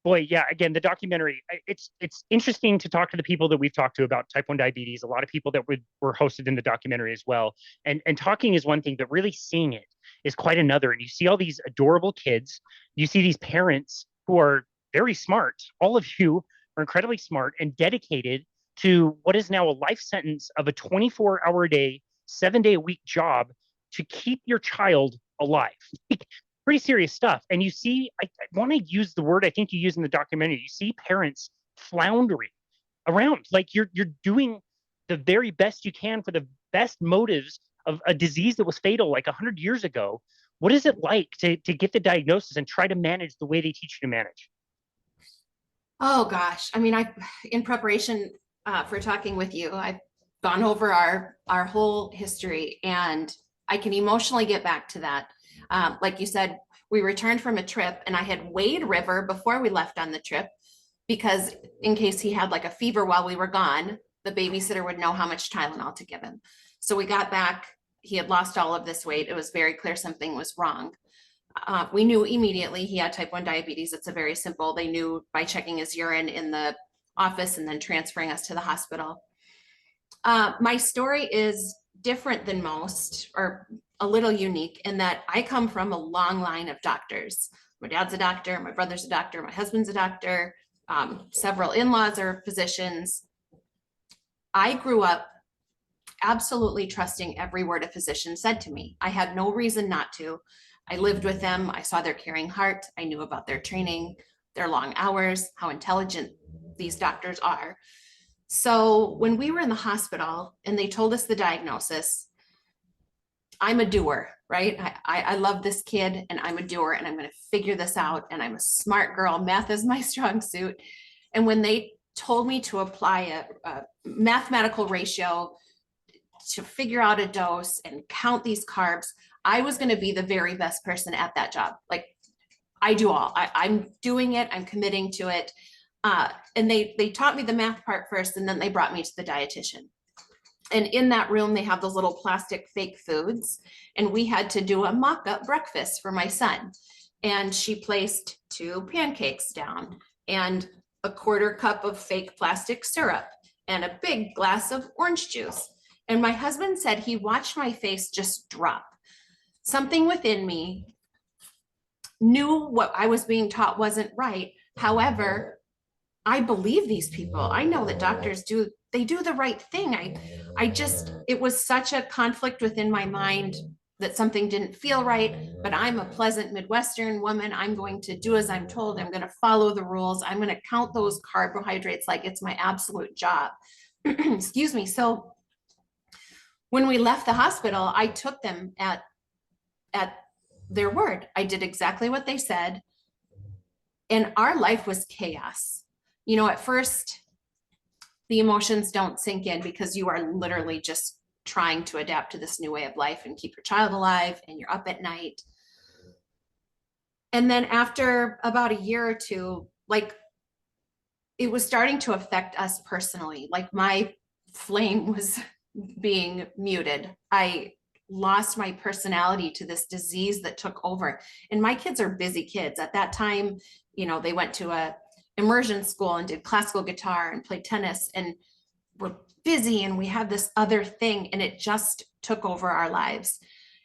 Boy, yeah, again, the documentary, it's interesting to talk to the people that we've talked to about type 1 diabetes, a lot of people that were hosted in the documentary as well. And talking is one thing, but really seeing it is quite another. And you see all these adorable kids, you see these parents who are very smart. All of you are incredibly smart and dedicated to what is now a life sentence of a 24-hour a day, 7-day a week job to keep your child alive. Pretty serious stuff. And you see, I want to use the word I think you use in the documentary. You see parents floundering around, like you're doing the very best you can for the best motives of a disease that was fatal like 100 years ago. What is it like to get the diagnosis and try to manage the way they teach you to manage? Oh gosh. I mean, in preparation for talking with you, I've gone over our whole history, and I can emotionally get back to that. Like you said, we returned from a trip, and I had weighed River before we left on the trip, because in case he had like a fever while we were gone, the babysitter would know how much Tylenol to give him. So we got back, he had lost all of this weight. It was very clear something was wrong. We knew immediately he had type 1 diabetes. It's a very simple, they knew by checking his urine in the office and then transferring us to the hospital. My story is different than most, or a little unique, in that I come from a long line of doctors. My dad's a doctor, my brother's a doctor, my husband's a doctor, several in-laws are physicians. I grew up absolutely trusting every word a physician said to me. I had no reason not to. I lived with them. I saw their caring heart. I knew about their training, their long hours, how intelligent these doctors are. So when we were in the hospital and they told us the diagnosis, I'm a doer, right? I love this kid, and I'm a doer, and I'm going to figure this out. And I'm a smart girl. Math is my strong suit. And when they told me to apply a mathematical ratio to figure out a dose and count these carbs, I was going to be the very best person at that job. Like, I do all. I'm doing it. I'm committing to it. And they taught me the math part first, and then they brought me to the dietitian. And in that room, they have those little plastic fake foods. And we had to do a mock-up breakfast for my son. And she placed 2 pancakes down and a 1/4 cup of fake plastic syrup and a big glass of orange juice. And my husband said he watched my face just drop. Something within me knew what I was being taught wasn't right. However, I believe these people. I know that doctors do the right thing. It was such a conflict within my mind that something didn't feel right, but I'm a pleasant Midwestern woman. I'm going to do as I'm told. I'm going to follow the rules. I'm going to count those carbohydrates like it's my absolute job. Excuse me. So when we left the hospital, I took them at their word. I did exactly what they said. And our life was chaos. You know, at first, the emotions don't sink in because you are literally just trying to adapt to this new way of life and keep your child alive, and you're up at night. And then after about a year or two, like, it was starting to affect us personally. Like, my flame was being muted. I lost my personality to this disease that took over. And my kids are busy kids. At that time, you know, they went to a immersion school and did classical guitar and played tennis, and were busy, and we had this other thing, and it just took over our lives.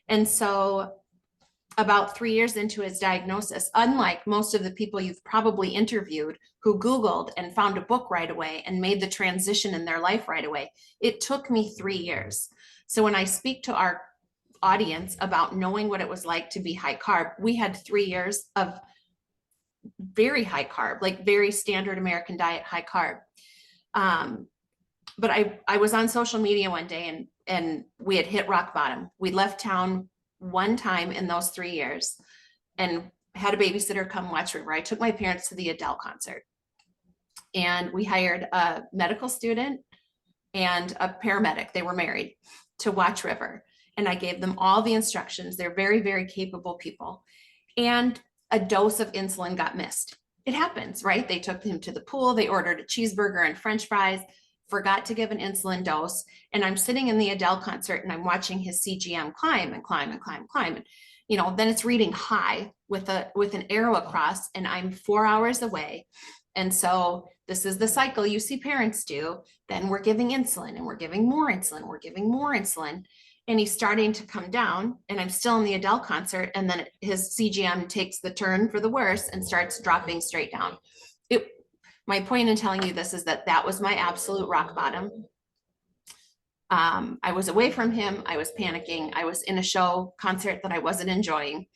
And so about 3 years into his diagnosis, unlike most of the people you've probably interviewed who Googled and found a book right away and made the transition in their life right away, it took me 3 years. So when I speak to our audience about knowing what it was like to be high carb, we had 3 years of very high carb, like very standard American diet, high carb. But I was on social media one day, and we had hit rock bottom. We left town one time in those 3 years and had a babysitter come watch River. I took my parents to the Adele concert, and we hired a medical student and a paramedic. They were married, to watch River. And I gave them all the instructions. They're very, very capable people. And a dose of insulin got missed. It happens, right? They took him to the pool. They ordered a cheeseburger and French fries, forgot to give an insulin dose. And I'm sitting in the Adele concert, and I'm watching his CGM climb and climb and climb and climb. And, then it's reading high with an arrow across, and I'm 4 hours away. And so this is the cycle you see parents do. Then we're giving insulin, and we're giving more insulin. We're giving more insulin. And he's starting to come down, and I'm still in the Adele concert. And then his CGM takes the turn for the worse and starts dropping straight down. My point in telling you this is that was my absolute rock bottom. I was away from him. I was panicking. I was in a show concert that I wasn't enjoying.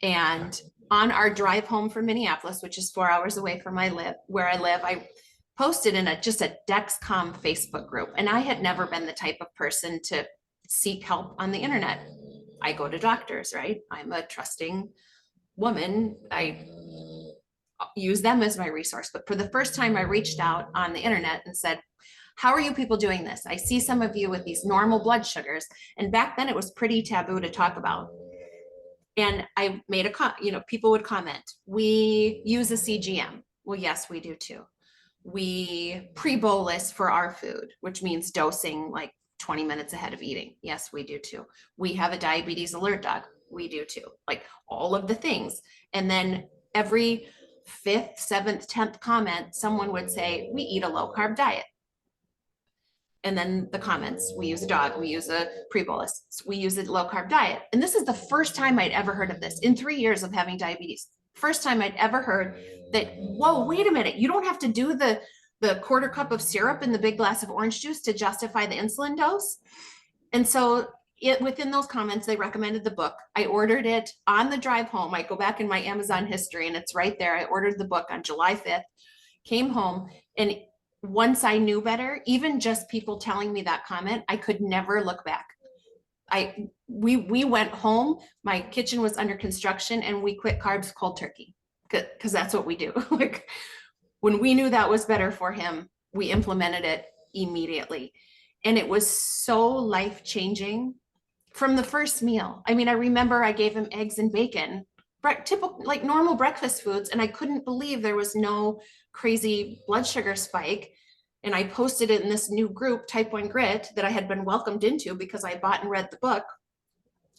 And on our drive home from Minneapolis, which is 4 hours away from where I live, I posted in just a Dexcom Facebook group. And I had never been the type of person to seek help on the internet. I go to doctors, right? I'm a trusting woman. I use them as my resource. But for the first time, I reached out on the internet and said, how are you people doing this? I see some of you with these normal blood sugars. And back then it was pretty taboo to talk about. And I made people would comment, we use a CGM. Well, yes, we do too. We pre-bolus for our food, which means dosing like 20 minutes ahead of eating. Yes, we do too. We have a diabetes alert dog. We do too. Like all of the things. And then every 5th, 7th, 10th comment, someone would say, we eat a low carb diet. And then the comments, we use a dog, we use a pre-bolus, we use a low carb diet. And this is the first time I'd ever heard of this in 3 years of having diabetes. First time I'd ever heard that, whoa, wait a minute, you don't have to do the quarter cup of syrup and the big glass of orange juice to justify the insulin dose. And so within those comments, they recommended the book. I ordered it on the drive home. I go back in my Amazon history and it's right there. I ordered the book on July 5th, came home, and once I knew better, even just people telling me that comment, I could never look back. We went home, my kitchen was under construction, and we quit carbs cold turkey because that's what we do. Like when we knew that was better for him, we implemented it immediately. And it was so life-changing from the first meal. I mean, I remember I gave him eggs and bacon, typical, like normal breakfast foods, and I couldn't believe there was no crazy blood sugar spike. And I posted it in this new group, Type 1 Grit, that I had been welcomed into because I bought and read the book.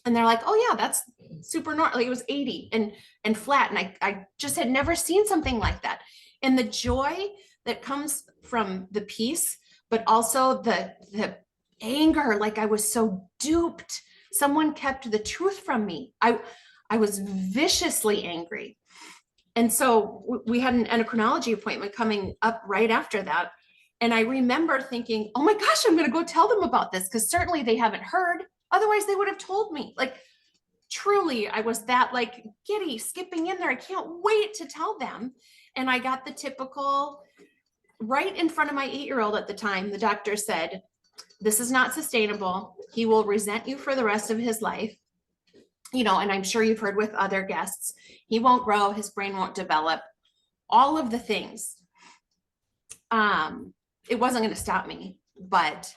And they're like, oh yeah, that's super normal. Like it was 80 and flat. And I just had never seen something like that. And the joy that comes from the peace, but also the anger, like I was so duped. Someone kept the truth from me. I was viciously angry. And so we had an endocrinology appointment coming up right after that. And I remember thinking, oh my gosh, I'm going to go tell them about this because certainly they haven't heard. Otherwise they would have told me. Like truly, I was that like giddy skipping in there. I can't wait to tell them. And I got the typical right in front of my 8-year-old at the time. The doctor said, this is not sustainable. He will resent you for the rest of his life. And I'm sure you've heard with other guests, he won't grow, his brain won't develop, all of the things. It wasn't going to stop me, but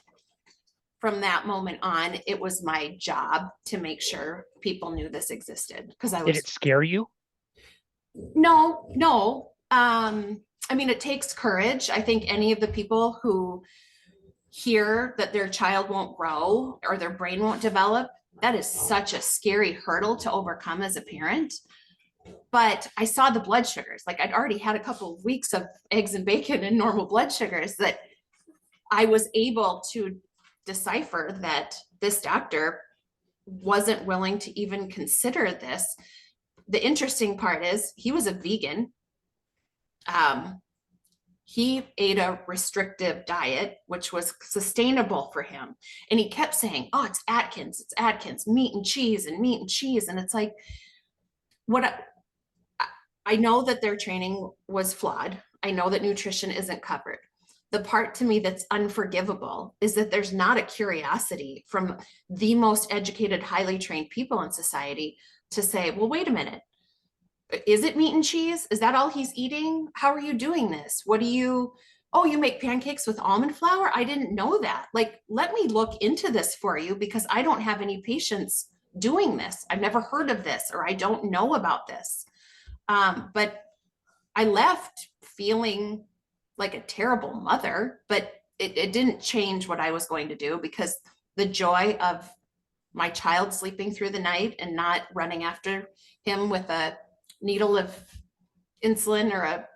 from that moment on, it was my job to make sure people knew this existed because Did it scare you? No. I mean, it takes courage. I think any of the people who hear that their child won't grow or their brain won't develop, that is such a scary hurdle to overcome as a parent. But I saw the blood sugars, like I'd already had a couple of weeks of eggs and bacon and normal blood sugars, that I was able to decipher that this doctor wasn't willing to even consider this. The interesting part is he was a vegan. He ate a restrictive diet, which was sustainable for him. And he kept saying, oh, it's Atkins, meat and cheese. And it's like, I know that their training was flawed. I know that nutrition isn't covered. The part to me that's unforgivable is that there's not a curiosity from the most educated, highly trained people in society to say, well, wait a minute. Is it meat and cheese? Is that all he's eating? How are you doing this? You make pancakes with almond flour? I didn't know that. Like, let me look into this for you because I don't have any patients doing this. I've never heard of this, or I don't know about this. But I left feeling like a terrible mother, but it didn't change what I was going to do because the joy of my child sleeping through the night and not running after him with a needle of insulin or a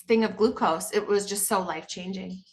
thing of glucose. It was just so life-changing.